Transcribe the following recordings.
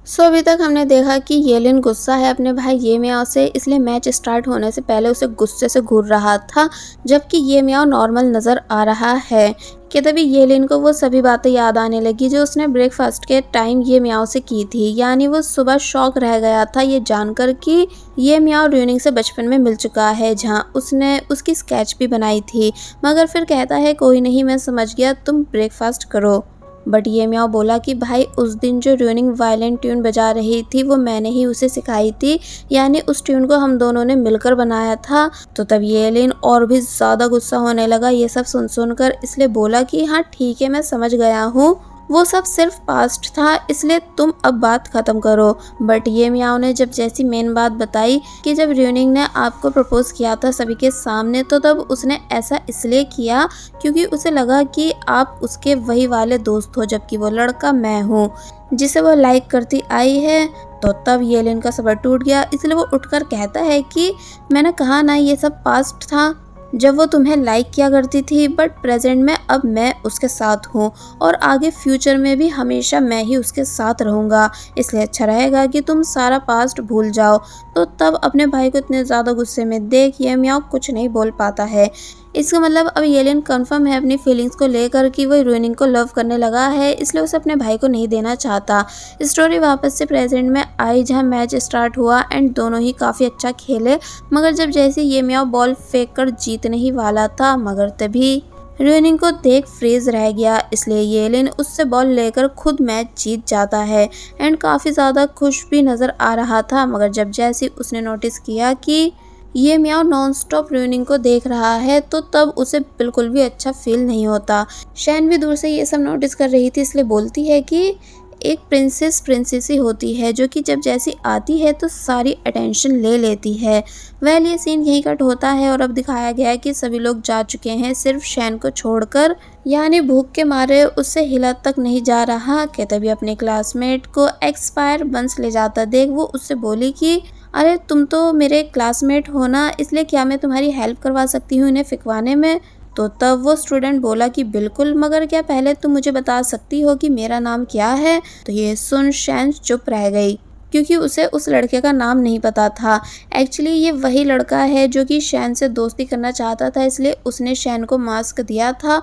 अभी तक हमने देखा कि येलिन गुस्सा है अपने भाई ये मियाओ से, इसलिए मैच स्टार्ट होने से पहले उसे गुस्से से घूर रहा था, जबकि ये मियाओ नॉर्मल नज़र आ रहा है। कि तभी येलिन को वो सभी बातें याद आने लगी जो उसने ब्रेकफास्ट के टाइम ये मियाओ से की थी। यानी वो सुबह शॉक रह गया था ये जानकर कि ये मियाओ र्यूनिंग से बचपन में मिल चुका है, जहाँ उसने उसकी स्केच भी बनाई थी। मगर फिर कहता है कोई नहीं, मैं समझ गया, तुम ब्रेकफास्ट करो। बट ये मियाओ बोला कि भाई उस दिन जो र्यूनिंग वायलेंट ट्यून बजा रही थी वो मैंने ही उसे सिखाई थी, यानी उस ट्यून को हम दोनों ने मिलकर बनाया था। तो तब ये एलिन और भी ज़्यादा गुस्सा होने लगा ये सब सुन सुनकर, इसलिए बोला कि हाँ ठीक है, मैं समझ गया हूँ, वो सब सिर्फ पास्ट था, इसलिए तुम अब बात खत्म करो। बट ये मियाओ ने जब जैसी मेन बात बताई कि जब र्यूनिंग ने आपको प्रपोज किया था सभी के सामने, तो तब उसने ऐसा इसलिए किया क्योंकि उसे लगा कि आप उसके वही वाले दोस्त हो, जबकि वो लड़का मैं हूँ जिसे वो लाइक करती आई है। तो तब येलिन का सब्र टूट गया, इसलिए वो उठकर कहता है कि मैंने कहा ना ये सब पास्ट था, जब वो तुम्हें लाइक किया करती थी, बट प्रेजेंट में अब मैं उसके साथ हूँ और आगे फ्यूचर में भी हमेशा मैं ही उसके साथ रहूँगा, इसलिए अच्छा रहेगा कि तुम सारा पास्ट भूल जाओ। तो तब अपने भाई को इतने ज़्यादा गुस्से में देख ये मियाओ कुछ नहीं बोल पाता है। इसका मतलब अब येलिन कंफर्म है अपनी फीलिंग्स को लेकर कि वो र्यूनिंग को लव करने लगा है, इसलिए उसे अपने भाई को नहीं देना चाहता। स्टोरी वापस से प्रेजेंट में आई जहाँ मैच स्टार्ट हुआ एंड दोनों ही काफ़ी अच्छा खेले। मगर जब जैसे ये मियाओ बॉल फेंक कर जीतने ही वाला था, मगर तभी र्यूनिंग को देख फ्रीज रह गया, इसलिए येलिन उससे बॉल लेकर खुद मैच जीत जाता है एंड काफ़ी ज़्यादा खुश भी नज़र आ रहा था। मगर जब जैसे उसने नोटिस किया कि ये मियाओ नॉन स्टॉप र्यूनिंग को देख रहा है, तो तब उसे बिल्कुल भी अच्छा फील नहीं होता। शैन भी दूर से ये सब नोटिस कर रही थी, इसलिए बोलती है कि एक प्रिंसेस ही होती है जो कि जब जैसी आती है तो सारी अटेंशन ले लेती है। वेल ये सीन यहीं कट होता है और अब दिखाया गया है कि सभी लोग जा चुके हैं सिर्फ शैन को छोड़कर, यानी भूख के मारे उससे हिला तक नहीं जा रहा। कि तभी अपने क्लासमेट को एक्सपायर बंस ले जाता देख वो उससे बोली कि अरे तुम तो मेरे क्लासमेट हो ना, इसलिए क्या मैं तुम्हारी हेल्प करवा सकती हूँ इन्हें फिकवाने में। तो तब वो स्टूडेंट बोला कि बिल्कुल, मगर क्या पहले तुम मुझे बता सकती हो कि मेरा नाम क्या है। तो ये सुन शैन चुप रह गई क्योंकि उसे उस लड़के का नाम नहीं पता था। एक्चुअली ये वही लड़का है जो कि शैन से दोस्ती करना चाहता था, इसलिए उसने शैन को मास्क दिया था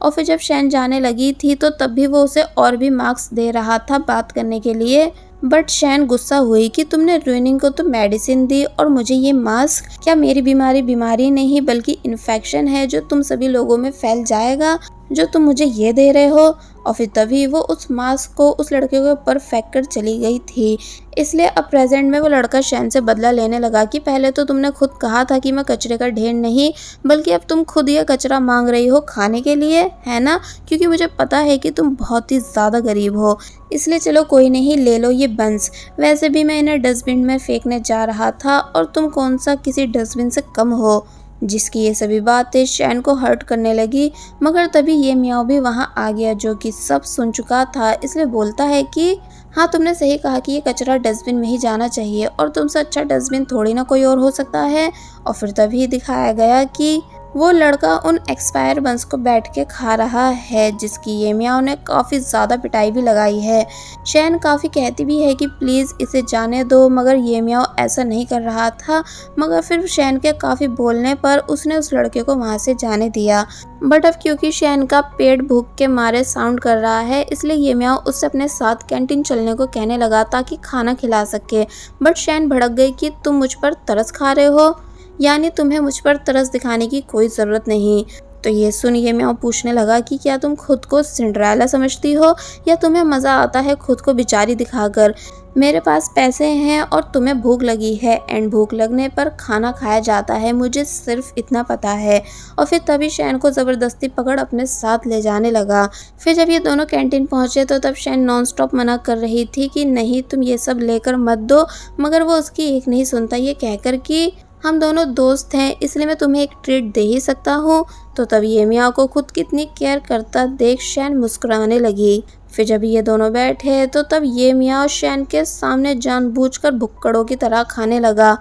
और फिर जब शैन जाने लगी थी तो तब भी वो उसे और भी मार्क्स दे रहा था बात करने के लिए। बट शैन गुस्सा हुई कि तुमने र्यूनिंग को तो मेडिसिन दी और मुझे ये मास्क, क्या मेरी बीमारी बीमारी नहीं बल्कि इन्फेक्शन है जो तुम सभी लोगों में फैल जाएगा, जो तुम मुझे ये दे रहे हो। और फिर तभी वो उस मास्क को उस लड़के के ऊपर फेंक कर चली गई थी। इसलिए अब प्रेजेंट में वो लड़का शैन से बदला लेने लगा कि पहले तो तुमने खुद कहा था कि मैं कचरे का ढेर नहीं, बल्कि अब तुम खुद ये कचरा मांग रही हो खाने के लिए, है ना, क्योंकि मुझे पता है कि तुम बहुत ही ज़्यादा गरीब हो। इसलिए चलो कोई नहीं, ले लो ये बंस, वैसे भी मैं इन्हें डस्टबिन में फेंकने जा रहा था और तुम कौन सा किसी डस्टबिन से कम हो। जिसकी ये सभी बातें शैन को हर्ट करने लगी। मगर तभी ये मियाओ भी वहाँ आ गया जो कि सब सुन चुका था, इसलिए बोलता है कि हाँ तुमने सही कहा कि ये कचरा डस्टबिन में ही जाना चाहिए और तुमसे अच्छा डस्टबिन थोड़ी ना कोई और हो सकता है। और फिर तभी दिखाया गया कि वो लड़का उन एक्सपायर बंस को बैठ के खा रहा है, जिसकी ये मियाओ ने काफ़ी ज़्यादा पिटाई भी लगाई है। शैन काफ़ी कहती भी है कि प्लीज़ इसे जाने दो, मगर ये मियाओ ऐसा नहीं कर रहा था। मगर फिर शैन के काफ़ी बोलने पर उसने उस लड़के को वहाँ से जाने दिया। बट अब क्योंकि शैन का पेट भूख के मारे साउंड कर रहा है, इसलिए ये मियाओ उससे अपने साथ कैंटीन चलने को कहने लगा ताकि खाना खिला सके। बट शैन भड़क गई कि तुम मुझ पर तरस खा रहे हो, यानी तुम्हें मुझ पर तरस दिखाने की कोई ज़रूरत नहीं। तो ये सुन ये मियाओ पूछने लगा कि क्या तुम खुद को सिंड्रेला समझती हो या तुम्हें मज़ा आता है खुद को बेचारी दिखाकर। मेरे पास पैसे हैं और तुम्हें भूख लगी है एंड भूख लगने पर खाना खाया जाता है, मुझे सिर्फ इतना पता है। और फिर तभी शैन को ज़बरदस्ती पकड़ अपने साथ ले जाने लगा। फिर जब ये दोनों कैंटीन पहुँचे तो तब शैन नॉन स्टॉप मना कर रही थी कि नहीं तुम ये सब लेकर मत दो, मगर वो उसकी एक नहीं सुनता, ये कहकर कि हम दोनों दोस्त हैं इसलिए मैं तुम्हें एक ट्रीट दे ही सकता हूँ। तो तब ये मियाँ को खुद कितनी केयर करता देख शैन मुस्कुराने लगी। फिर जब ये दोनों बैठे तो तब ये मियाँ शैन के सामने जानबूझकर भुक्कड़ों की तरह खाने लगा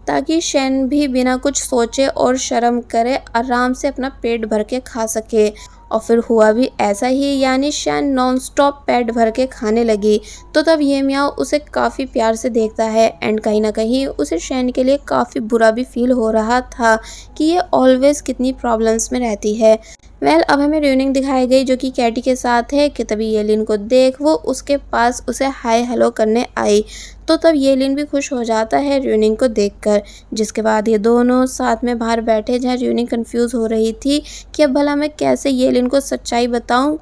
ताकि शैन भी बिना कुछ सोचे और शर्म करे आराम से अपना पेट भर के खा सके। और फिर हुआ भी ऐसा ही, यानी शैन नॉन स्टॉप पेट भर के खाने लगी। तो तब ये मियाओ उसे काफ़ी प्यार से देखता है एंड कहीं ना कहीं उसे शैन के लिए काफ़ी बुरा भी फील हो रहा था कि ये ऑलवेज कितनी प्रॉब्लम्स में रहती है। अब हमें र्यूनिंग दिखाई गई जो कि कैटी के साथ है कि तभी येलिन को देख वो उसके पास उसे हाय हेलो करने आई। तो तब येलिन भी खुश हो जाता है र्यूनिंग को देखकर, जिसके बाद ये दोनों साथ में बाहर बैठे जहाँ र्यूनिंग कंफ्यूज हो रही थी कि अब भला मैं कैसे येलिन को सच्चाई बताऊं।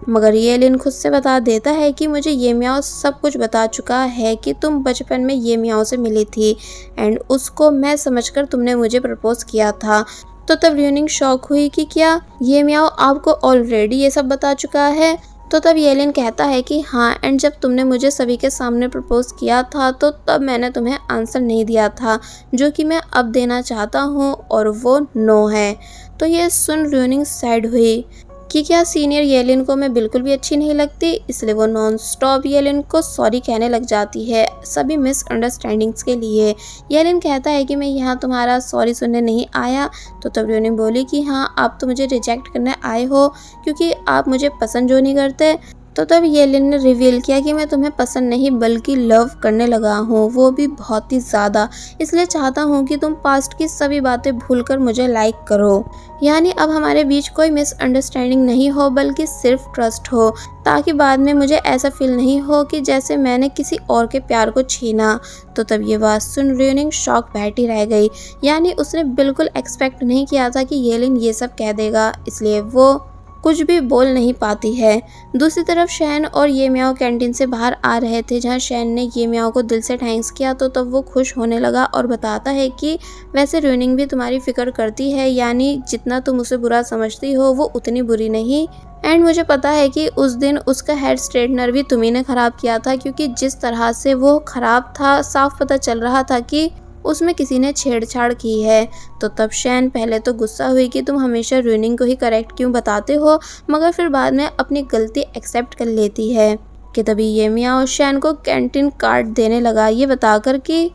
मगर येलिन खुद से बता देता है कि मुझे ये मियाओ सब कुछ बता चुका है कि तुम बचपन में ये मियाओ से मिली थी एंड उसको मैं समझकर तुमने मुझे प्रपोज किया था। तो तब र्यूनिंग शॉक हुई कि क्या ये मियाओ आपको ऑलरेडी ये सब बता चुका है। तो तब येलिन कहता है कि हाँ, एंड जब तुमने मुझे सभी के सामने प्रपोज किया था तो तब मैंने तुम्हें आंसर नहीं दिया था जो कि मैं अब देना चाहता हूँ और वो नो है। तो ये सुन र्यूनिंग सैड हुई कि क्या सीनियर येलिन को मैं बिल्कुल भी अच्छी नहीं लगती, इसलिए वो नॉन स्टॉप येलिन को सॉरी कहने लग जाती है सभी मिसअंडरस्टैंडिंग्स के लिए। येलिन कहता है कि मैं यहाँ तुम्हारा सॉरी सुनने नहीं आया। तो तब र्यूनिंग बोली कि हाँ, आप तो मुझे रिजेक्ट करने आए हो क्योंकि आप मुझे पसंद जो नहीं करते। तो तब येलिन ने रिवील किया कि मैं तुम्हें पसंद नहीं बल्कि लव करने लगा हूँ, वो भी बहुत ही ज़्यादा। इसलिए चाहता हूँ कि तुम पास्ट की सभी बातें भूलकर मुझे लाइक करो, यानी अब हमारे बीच कोई मिसअंडरस्टैंडिंग नहीं हो बल्कि सिर्फ ट्रस्ट हो, ताकि बाद में मुझे ऐसा फील नहीं हो कि जैसे मैंने किसी और के प्यार को छीना। तो तब ये बात सुन र्यूनिंग शॉक बैठी रह गई, यानी उसने बिल्कुल एक्सपेक्ट नहीं किया था कि येलिन ये सब कह देगा, इसलिए वो कुछ भी बोल नहीं पाती है। दूसरी तरफ शैन और ये मियाओ कैंटीन से बाहर आ रहे थे जहाँ शैन ने ये मियाओ को दिल से थैंक्स किया। तो तब वो खुश होने लगा और बताता है कि वैसे र्यूनिंग भी तुम्हारी फिक्र करती है, यानी जितना तुम उसे बुरा समझती हो वो उतनी बुरी नहीं। एंड मुझे पता है कि उस दिन उसका हेयर स्ट्रेटनर भी तुम्ही ने ख़राब किया था, क्योंकि जिस तरह से वो ख़राब था साफ पता चल रहा था कि उसमें किसी ने छेड़छाड़ की है। तो तब शैन पहले तो गुस्सा हुई कि तुम हमेशा र्यूनिंग को ही करेक्ट क्यों बताते हो, मगर फिर बाद में अपनी गलती एक्सेप्ट कर लेती है कि तभी ये मियाओ शैन को कैंटीन कार्ड देने लगा, ये बताकर कि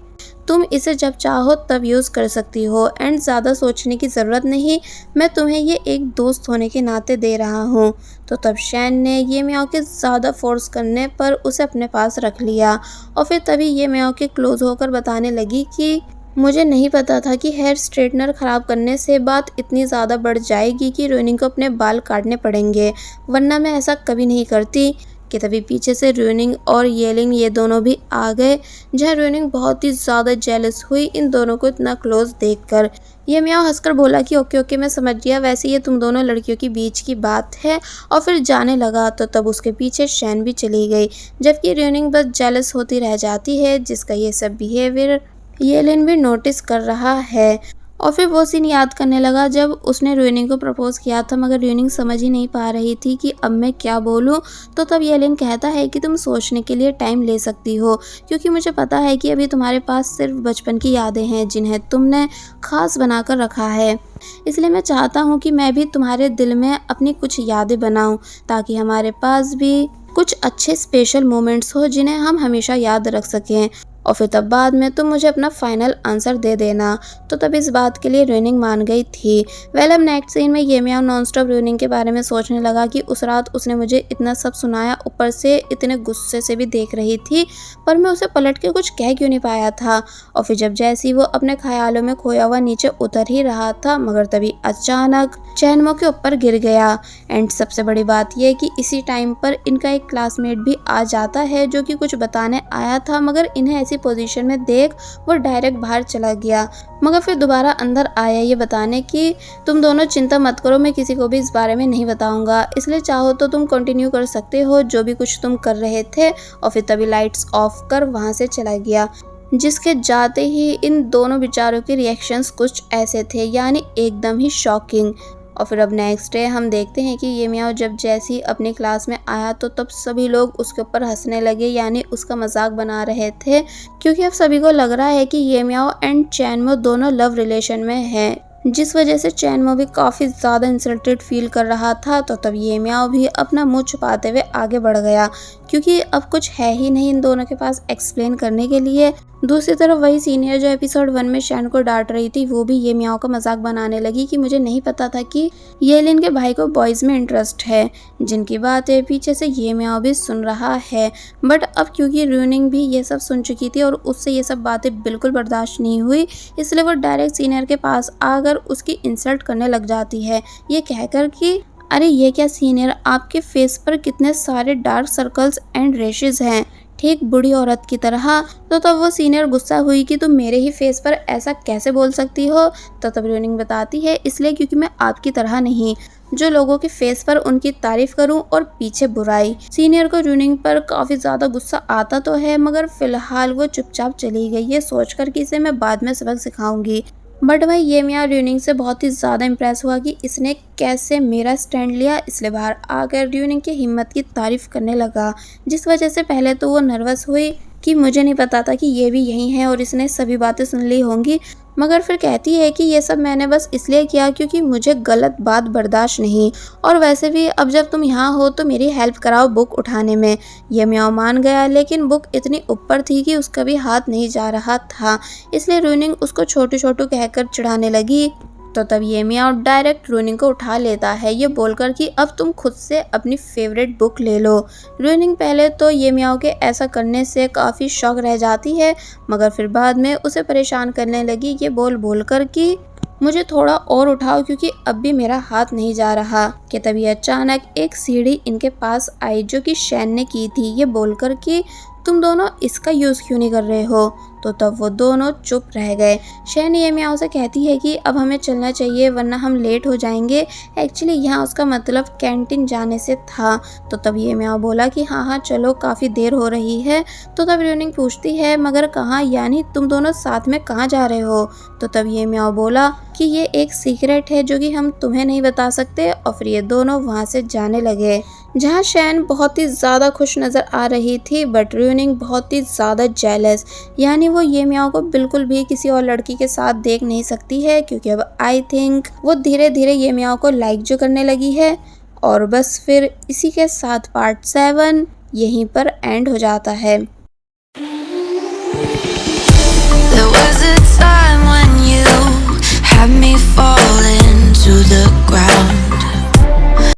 तुम इसे जब चाहो तब यूज़ कर सकती हो एंड ज़्यादा सोचने की ज़रूरत नहीं, मैं तुम्हें ये एक दोस्त होने के नाते दे रहा हूँ। तो तब शैन ने ये मियाओ के ज़्यादा फोर्स करने पर उसे अपने पास रख लिया और फिर तभी ये मियाओ के क्लोज होकर बताने लगी कि मुझे नहीं पता था कि हेयर स्ट्रेटनर ख़राब करने से बात इतनी ज़्यादा बढ़ जाएगी कि र्यूनिंग को अपने बाल काटने पड़ेंगे, वरना मैं ऐसा कभी नहीं करती। कि तभी पीछे से र्यूनिंग और येलिन ये दोनों भी आ गए, जहाँ र्यूनिंग बहुत ही ज़्यादा जेलस हुई इन दोनों को इतना क्लोज देखकर। ये मियाओ हंसकर बोला कि ओके ओके मैं समझ गया, वैसे ये तुम दोनों लड़कियों के बीच की बात है, और फिर जाने लगा। तो तब उसके पीछे शैन भी चली गई, जबकि र्यूनिंग बस जेलस होती रह जाती है, जिसका ये सब बिहेवियर येलिन भी नोटिस कर रहा है। और फिर वो सीन याद करने लगा जब उसने र्यूनिंग को प्रपोज किया था, मगर र्यूनिंग समझ ही नहीं पा रही थी कि अब मैं क्या बोलूं। तो तब येलिन कहता है कि तुम सोचने के लिए टाइम ले सकती हो, क्योंकि मुझे पता है कि अभी तुम्हारे पास सिर्फ बचपन की यादें हैं जिन्हें तुमने खास बनाकर रखा है, इसलिए मैं चाहता हूँ कि मैं भी तुम्हारे दिल में अपनी कुछ यादें बनाऊँ, ताकि हमारे पास भी कुछ अच्छे स्पेशल मोमेंट्स हो जिन्हें हम हमेशा याद रख सकें, और फिर तब बाद में तुम मुझे अपना फाइनल आंसर दे देना। तो तब इस बात के लिए र्यूनिंग मान गई थी। अब नेक्स्ट सीन में ये मियाओ नॉन स्टॉप र्यूनिंग के बारे में सोचने लगा कि उस रात उसने मुझे इतना सब सुनाया, ऊपर से इतने गुस्से से भी देख रही थी, पर मैं उसे पलट के कुछ कह क्यों नहीं पाया था। और फिर जब जैसे ही वो अपने ख्यालों में खोया हुआ नीचे उतर ही रहा था, मगर तभी अचानक चैनमो के ऊपर गिर गया। एंड सबसे बड़ी बात यह कि इसी टाइम पर इनका एक क्लासमेट भी आ जाता है जो कि कुछ बताने आया था, मगर इन्हें ऐसी पोजीशन में देख वो डायरेक्ट बाहर चला गया, मगर फिर दोबारा अंदर आया ये बताने कि तुम दोनों चिंता मत करो, मैं किसी को भी इस बारे में नहीं बताऊंगा, इसलिए चाहो तो तुम कंटिन्यू कर सकते हो जो भी कुछ तुम कर रहे थे। और फिर तभी लाइट्स ऑफ कर वहां से चला गया, जिसके जाते ही इन दोनों बेचारों के रिएक्शंस कुछ ऐसे थे, यानी एकदम ही शॉकिंग। और फिर अब नेक्स्ट डे हम देखते हैं कि ये मियाओ जब जैसी अपनी क्लास में आया तो तब सभी लोग उसके ऊपर हंसने लगे, यानी उसका मजाक बना रहे थे, क्योंकि अब सभी को लग रहा है कि ये मियाओ एंड चैनमो दोनों लव रिलेशन में हैं, जिस वजह से चैनमो भी काफ़ी ज़्यादा इंसल्टेड फील कर रहा था। तो तब ये मियाओ भी अपना मुंह छुपाते हुए आगे बढ़ गया, क्योंकि अब कुछ है ही नहीं इन दोनों के पास एक्सप्लेन करने के लिए। दूसरी तरफ वही सीनियर जो एपिसोड 1 में शैन को डांट रही थी, वो भी ये मियाओ का मजाक बनाने लगी कि मुझे नहीं पता था कि येलिन के भाई को बॉयज़ में इंटरेस्ट है, जिनकी बातें पीछे से ये मियाओ भी सुन रहा है। बट अब क्योंकि रूनिंग भी ये सब सुन चुकी थी और उससे ये सब बातें बिल्कुल बर्दाश्त नहीं हुई, इसलिए वो डायरेक्ट सीनियर के पास आकर उसकी इंसल्ट करने लग जाती है, ये कहकर कि अरे ये क्या सीनियर, आपके फेस पर कितने सारे डार्क सर्कल्स एंड रेशेज हैं, ठीक बूढ़ी औरत की तरह। तो तब वो सीनियर गुस्सा हुई कि तुम मेरे ही फेस पर ऐसा कैसे बोल सकती हो। तो तब रूनिंग बताती है इसलिए क्योंकि मैं आपकी तरह नहीं, जो लोगों के फेस पर उनकी तारीफ करूं और पीछे बुराई। सीनियर को रूनिंग पर काफी ज्यादा गुस्सा आता तो है, मगर फिलहाल वो चुपचाप चली गई है सोचकर कि इसे मैं बाद में सबक सिखाऊंगी। बट भाई ये मियाँ र्यूनिंग से बहुत ही ज़्यादा इम्प्रेस हुआ कि इसने कैसे मेरा स्टैंड लिया, इसलिए बाहर आकर र्यूनिंग की हिम्मत की तारीफ करने लगा, जिस वजह से पहले तो वो नर्वस हुई कि मुझे नहीं पता था कि ये भी यही है और इसने सभी बातें सुन ली होंगी, मगर फिर कहती है कि ये सब मैंने बस इसलिए किया क्योंकि मुझे गलत बात बर्दाश्त नहीं, और वैसे भी अब जब तुम यहाँ हो तो मेरी हेल्प कराओ बुक उठाने में। ये म्याओ मान गया, लेकिन बुक इतनी ऊपर थी कि उसका भी हाथ नहीं जा रहा था, इसलिए रूनिंग उसको छोटू छोटू कहकर चिढ़ाने लगी। तो तब ये मियाओ डायरेक्ट रूनिंग को उठा लेता है, ये बोलकर कि अब तुम खुद से अपनी फेवरेट बुक ले लो। रूनिंग पहले तो ये मियाओ के ऐसा करने से काफ़ी शॉक रह जाती है, मगर फिर बाद में उसे परेशान करने लगी, ये बोलकर कि मुझे थोड़ा और उठाओ क्योंकि अब भी मेरा हाथ नहीं जा रहा। कि तभी अचानक एक सीढ़ी इनके पास आई जो कि शैन ने की थी, ये बोलकर कि तुम दोनों इसका यूज़ क्यों नहीं कर रहे हो। तो तब वो दोनों चुप रह गए। शैन ये मियाओ से कहती है कि अब हमें चलना चाहिए वरना हम लेट हो जाएंगे। एक्चुअली यहाँ उसका मतलब कैंटीन जाने से था। तो तब ये मियाओ बोला कि हाँ हाँ चलो, काफ़ी देर हो रही है। तो तब र्यूनिंग पूछती है मगर कहाँ, यानी तुम दोनों साथ में कहाँ जा रहे हो। तो तब ये मियाओ बोला कि ये एक सीक्रेट है जो कि हम तुम्हें नहीं बता सकते, और फिर ये दोनों वहाँ से जाने लगे। जहाँ शैन बहुत ही ज़्यादा खुश नज़र आ रही थी, बट र्यूनिंग बहुत ही ज़्यादा जेलस, यानी वो ये मियाओ को बिल्कुल भी किसी और लड़की के साथ देख नहीं सकती है, क्योंकि अब आई थिंक वो धीरे धीरे ये मियाओ को लाइक जो करने लगी है। और बस फिर इसी के साथ पार्ट 7 यहीं पर एंड हो जाता है।